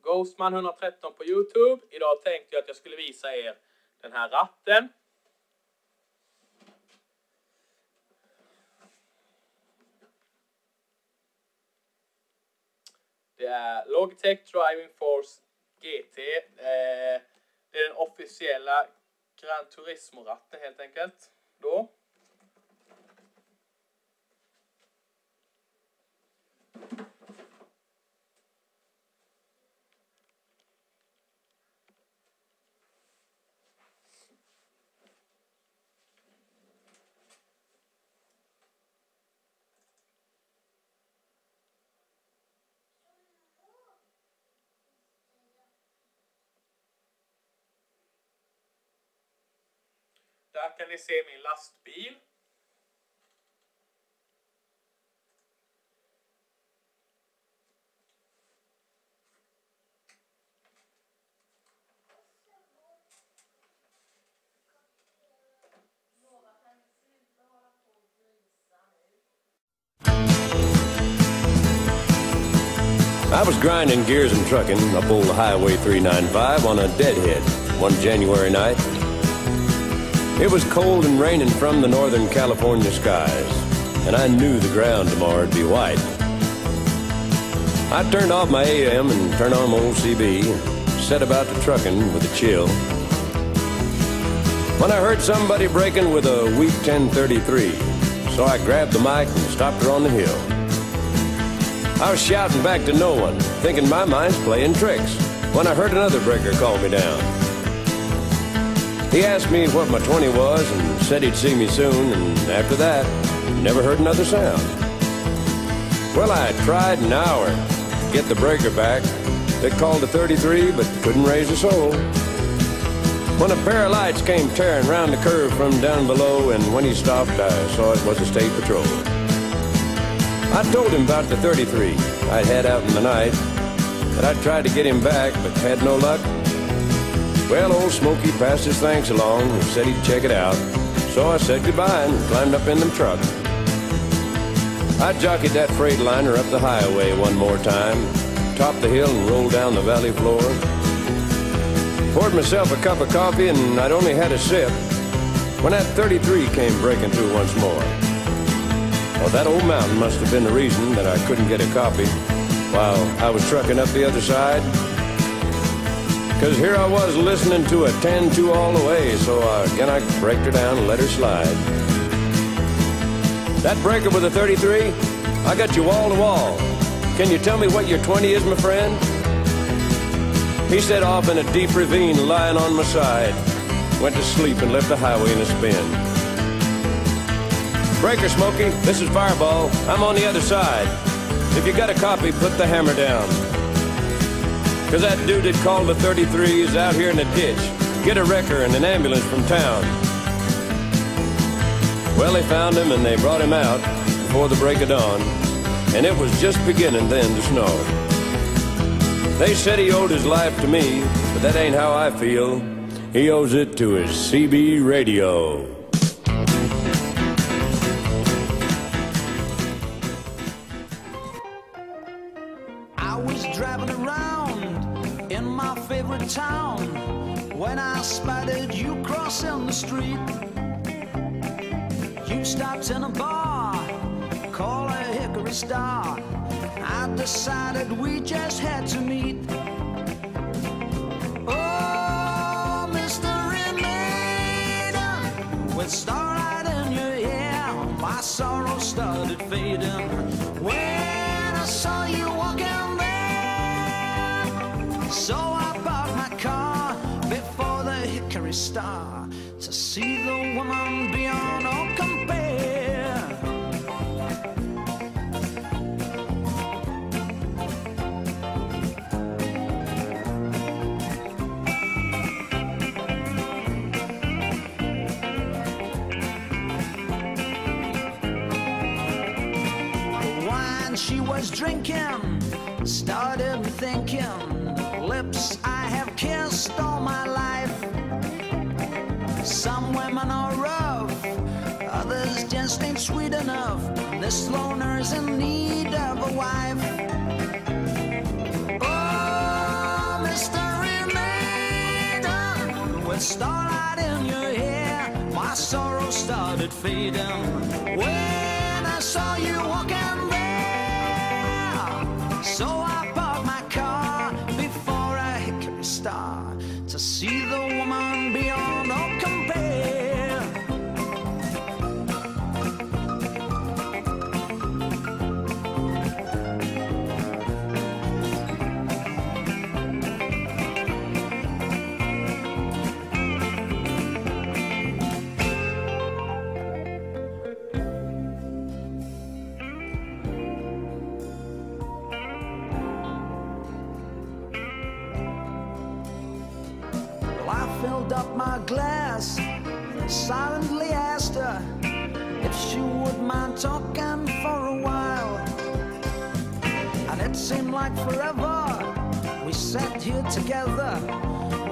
Ghostman 113 på YouTube. Idag tänkte jag att jag skulle visa er den här ratten. Det är Logitech Driving Force GT. Det är den officiella Gran Turismo-ratten helt enkelt. Då. Där kan ni se min lastbil. I was grinding gears and trucking up old Highway 395 on a deadhead one January night. It was cold and raining from the northern California skies, and I knew the ground tomorrow would be white. I turned off my AM and turned on my old CB and set about the trucking with a chill. When I heard somebody breaking with a weak 1033, so I grabbed the mic and stopped her on the hill. I was shouting back to no one, thinking my mind's playing tricks, when I heard another breaker call me down. He asked me what my 20 was and said he'd see me soon, and after that, never heard another sound. Well, I tried an hour to get the breaker back. They called a 33, but couldn't raise a soul. When a pair of lights came tearing round the curve from down below, and when he stopped, I saw it was a state patrol. I told him about the 33 I'd had out in the night, that I'd tried to get him back, but had no luck. Well, old Smokey passed his thanks along and said he'd check it out. So I said goodbye and climbed up in them truck. I jockeyed that Freightliner up the highway one more time, topped the hill and rolled down the valley floor. Poured myself a cup of coffee and I'd only had a sip when that 33 came breaking through once more. Well, that old mountain must have been the reason that I couldn't get a copy while I was trucking up the other side. 'Cause here I was listening to a 10-2 all the way, so again I braked her down and let her slide. That breaker with a 33, I got you wall to wall. Can you tell me what your 20 is, my friend? He said off in a deep ravine lying on my side. Went to sleep and left the highway in a spin. Breaker, Smokey, this is Fireball. I'm on the other side. If you got a copy, put the hammer down. 'Cause that dude that called the 33 is out here in the ditch. Get a wrecker and an ambulance from town. Well, they found him and they brought him out before the break of dawn. And it was just beginning then to snow. They said he owed his life to me, but that ain't how I feel. He owes it to his CB radio. Town when I spotted you crossing the street. You stopped in a bar called a Hickory Star. I decided we just had to meet. Oh, mystery maiden with starlight in your hair, my sorrow started fading when I saw you walking there. So I car before the Hickory Star to see the woman beyond all compare. The wine she was drinking started thinking, lips I have kissed all my life. Some women are rough, others just ain't sweet enough. This loner's in need of a wife. Oh, starlight in your hair, my sorrow started fading. When I saw you walking there, so I parked my car before a hickory star to see the woman beyond all compare. Filled up my glass, silently asked her if she would mind talking for a while. And it seemed like forever we sat here together.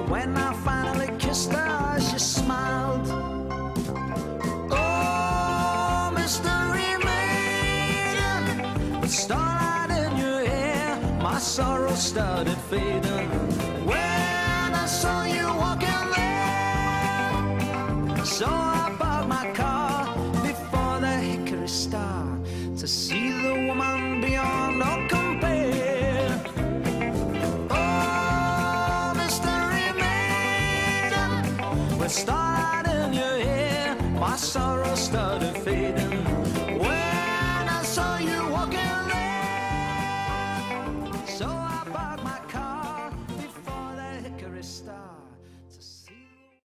When I finally kissed her, she smiled. Oh, mystery maiden, with starlight in your hair, my sorrow started fading. When I saw you walking there, so I parked my car before the hickory star to see the woman beyond all compare. Oh, mystery maiden, with starlight in your hair, my sorrow started fading. When I saw you walking there, so I parked my car before the hickory star.